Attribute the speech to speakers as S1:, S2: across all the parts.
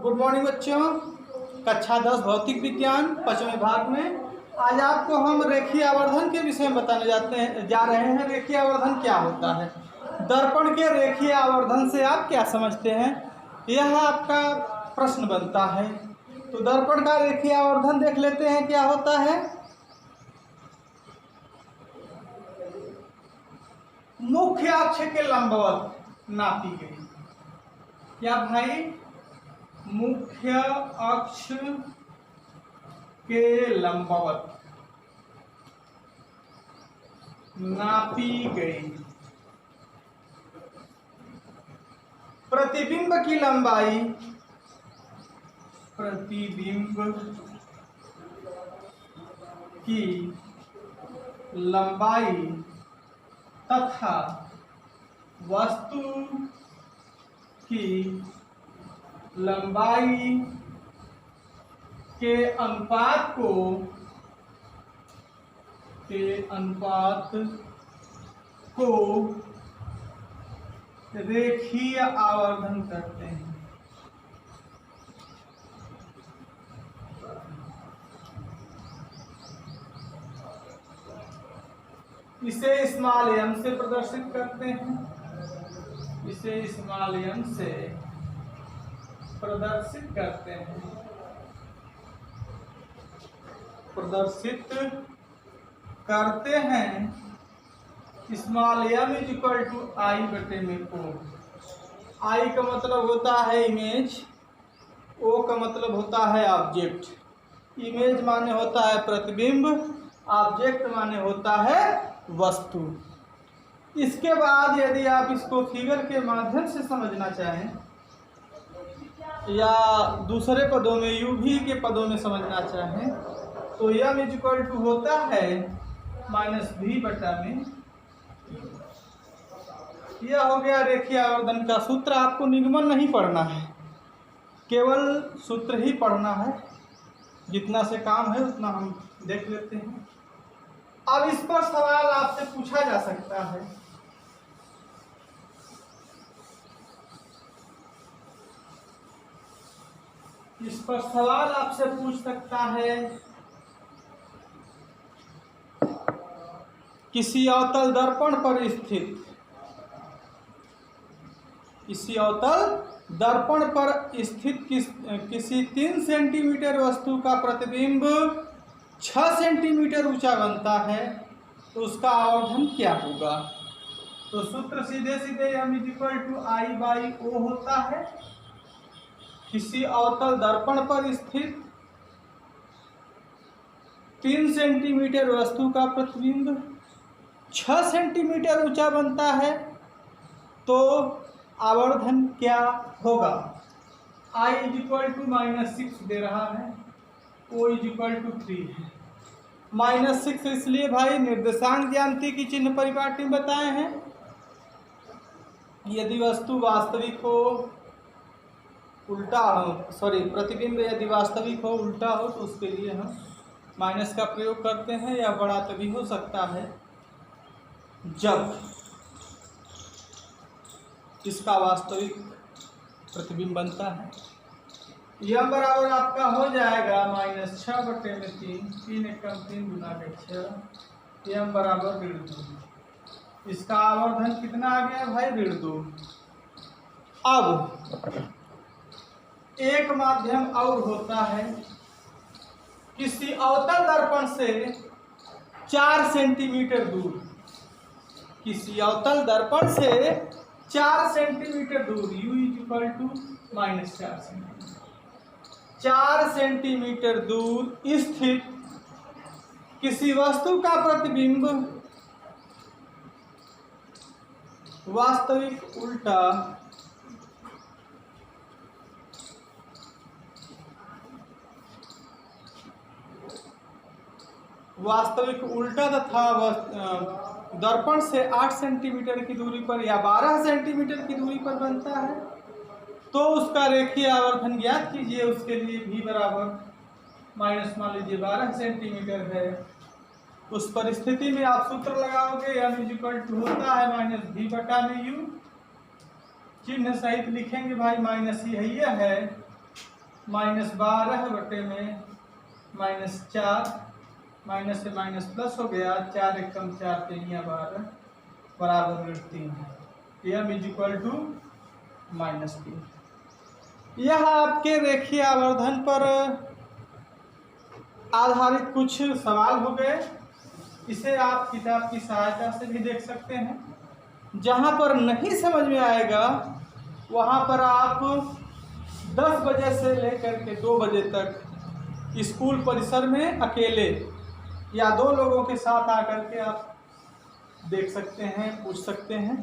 S1: Good morning बच्चों। कक्षा 10 भौतिक विज्ञान 5वें भाग में आज आपको हम रेखीय आवर्धन के विषय में बताने जा रहे हैं। रेखीय आवर्धन क्या होता है, दर्पण के रेखीय आवर्धन से आप क्या समझते हैं, यह आपका प्रश्न बनता है। तो दर्पण का रेखीय आवर्धन देख लेते हैं क्या होता है। मुख्य अक्ष के लंबवत नापी गई। क्या भाई? मुख्य अक्ष के लंबवत नापी गई। प्रतिबिंब की लंबाई, प्रतिबिंब की लंबाई तथा वस्तु की लंबाई के अनुपात को रेखीय आवर्धन कहते हैं। इसे स्मॉल m से प्रदर्शित करते हैं। इसे स्मॉल m से प्रदर्शित करते हैं। Small m is equal to I बटे में ओ। आई का मतलब होता है इमेज, ओ का मतलब होता है ऑब्जेक्ट। इमेज माने होता है प्रतिबिंब, ऑब्जेक्ट माने होता है वस्तु। इसके बाद यदि आप इसको फिगर के माध्यम से समझना चाहें या दूसरे पदों में UV के पदों में समझना चाहें तो m इज इक्वल टू होता है -v बटा में। यह हो गया रेखीय आवर्धन का सूत्र। आपको निगमन नहीं पढ़ना है, केवल सूत्र ही पढ़ना है। जितना से काम है उतना हम देख लेते हैं। अब इस पर सवाल आपसे पूछा जा सकता है। इस पर सवाल आपसे पूछ सकता है, किसी अवतल दर्पण पर स्थित, किसी अवतल दर्पण पर स्थित किसी 3 सेंटीमीटर वस्तु का प्रतिबिंब 6 सेंटीमीटर ऊंचा बनता है तो उसका आवर्धन क्या होगा। तो सूत्र सीधे सीधे m is equal to I by O होता है। किसी अवतल दर्पण पर स्थित 3 सेंटीमीटर वस्तु का प्रतिबिंब 6 सेंटीमीटर ऊंचा बनता है तो आवर्धन क्या होगा। I इज इक्वल टू -6 दे रहा है, O इज इक्वल टू 3 है। -6 इसलिए भाई निर्देशांक ज्यामिति की चिन्ह परिपाटी बताए हैं। यदि वस्तु वास्तविक हो, उल्टा हो, प्रतिबिंब यदि वास्तविक हो उल्टा हो तो उसके लिए हम माइनस का प्रयोग करते हैं। या बड़ा तभी हो सकता है जब इसका वास्तविक प्रतिबिंब बनता है। यह बराबर आपका हो जाएगा -6 बटे में 3 एकम 3 गुना के 6, यम बराबर 2। इसका आवर्धन कितना आ गया भाई? 2। अब एक माध्यम और होता है। किसी अवतल दर्पण से 4 सेंटीमीटर दूर, किसी अवतल दर्पण से 4 सेंटीमीटर दूर, U is equal to -4 centimetre, 4 centimetre दूर स्थित किसी वस्तु का प्रतिबिंब वास्तविक उल्टा तथा दर्पण से 8 सेंटीमीटर की दूरी पर या 12 सेंटीमीटर की दूरी पर बनता है तो उसका रेखीय आवर्धन ज्ञात कीजिए। उसके लिए v बराबर माइनस मान लीजिए 12 सेंटीमीटर है। उस परिस्थिति में आप सूत्र लगाओगे, m इज इक्वल टू होता है -v बटा में u। चिन्ह सहित लिखेंगे भाई, माइनस ही है -12 बटे में -4, माइनस से माइनस प्लस हो गया, 4 एकम 4 3 12 बराबर 3 है। m is equal to -3। यह आपके रेखीय आवर्धन पर आधारित कुछ सवाल हो गए। इसे आप किताब की सहायता से भी देख सकते हैं। जहाँ पर नहीं समझ में आएगा वहाँ पर आप 10 बजे से लेकर के 2 बजे तक स्कूल परिसर में अकेले या 2 लोगों के साथ आकर के आप देख सकते हैं, पूछ सकते हैं,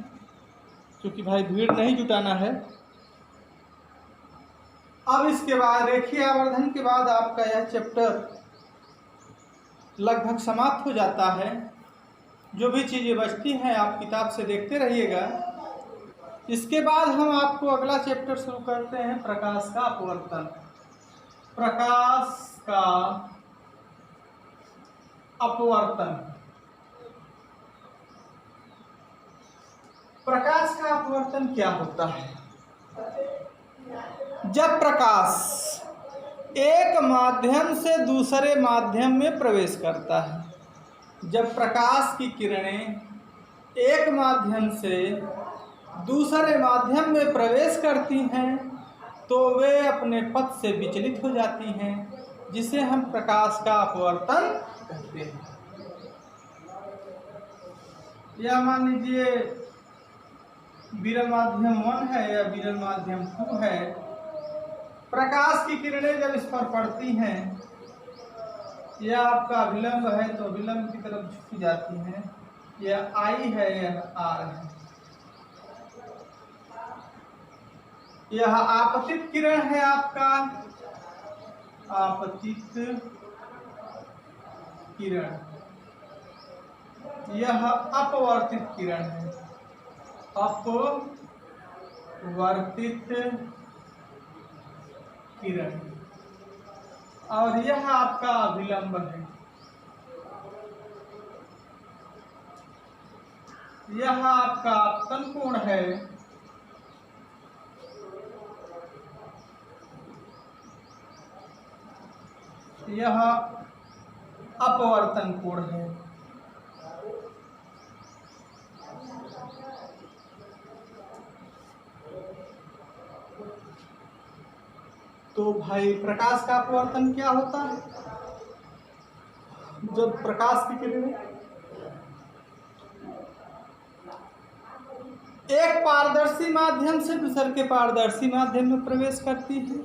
S1: क्योंकि भाई भीड़ नहीं जुटाना है। अब इसके बाद रेखीय आवर्धन के बाद आपका यह चैप्टर लगभग समाप्त हो जाता है। जो भी चीज़ें बचती हैं आप किताब से देखते रहिएगा। इसके बाद हम आपको अगला चैप्टर शुरू करते हैं, प्रकाश का अपवर्तन। प्रकाश का अपवर्तन। प्रकाश का अपवर्तन क्या होता है? जब प्रकाश एक माध्यम से दूसरे माध्यम में प्रवेश करता है, जब प्रकाश की किरणें एक माध्यम से दूसरे माध्यम में प्रवेश करती हैं तो वे अपने पथ से विचलित हो जाती हैं, जिसे हम प्रकाश का अपवर्तन कहते हैं। या मान लीजिए विरल माध्यम 1 है या विरल माध्यम 2 है। प्रकाश की किरणें जब इस पर पड़ती हैं, यह आपका अभिलंब है तो अभिलंब की तरफ झुकी जाती हैं। यह I है, यह R है। यह आपतित किरण है आपका, आपतित किरण। यह अपवर्तित किरण है, अपवर्तित किरण। और यह आपका अभिलंब है। यह आपका आपतन कोण है। यह अपवर्तन कोण है। तो भाई प्रकाश का अपवर्तन क्या होता है? जब प्रकाश की किरणें एक पारदर्शी माध्यम से दूसरे के पारदर्शी माध्यम में प्रवेश करती है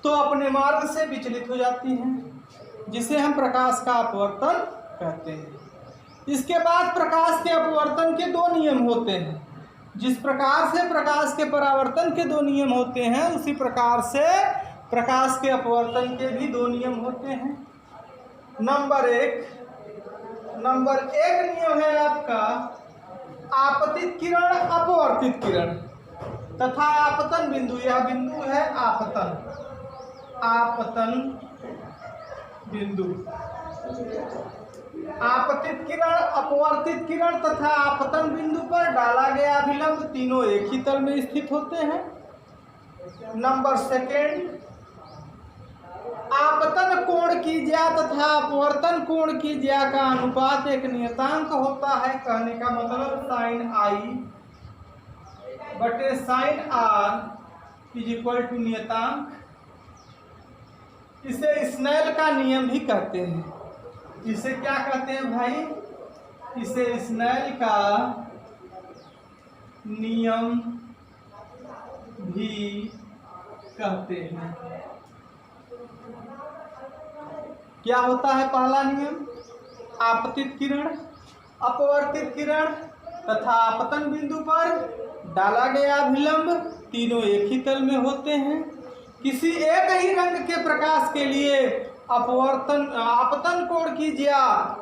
S1: तो अपने मार्ग से विचलित हो जाती हैं, जिसे हम प्रकाश का अपवर्तन कहते हैं। इसके बाद प्रकाश के अपवर्तन के 2 नियम होते हैं। जिस प्रकार से प्रकाश के परावर्तन के 2 नियम होते हैं, उसी प्रकार से प्रकाश के अपवर्तन के भी 2 नियम होते हैं। नंबर एक नियम है आपका आपतित किरण अपवर्तित किरण तथा आपतन बिंदु। यह बिंदु है आपतन बिंदु। आपतित किरण, अपवर्तित किरण तथा आपतन बिंदु पर डाला गया अभिलंब तीनों एक ही तल में स्थित होते हैं। नंबर सेकेंड, आपतन कोण की ज्या तथा अपवर्तन कोण की ज्या का अनुपात एक नियतांक होता है। कहने का मतलब साइन I बटे sine R is equal to नियतांक। इसे स्नेल का नियम भी कहते हैं। इसे क्या कहते हैं भाई? इसे स्नेल का नियम भी कहते हैं। क्या होता है पहला नियम? आपतित किरण, अपवर्तित किरण तथा आपतन बिंदु पर डाला गया अभिलंब तीनों एक ही तल में होते हैं। किसी एक ही रंग के प्रकाश के लिए आपतन कोण की ज्या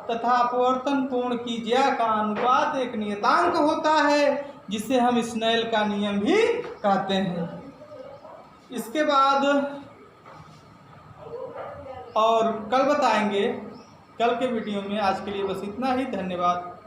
S1: तथा अपवर्तन कोण की ज्या का अनुपात एक नियतांक होता है, जिसे हम स्नेल का नियम भी कहते हैं। इसके बाद और कल बताएंगे, कल के वीडियो में। आज के लिए बस इतना ही। धन्यवाद।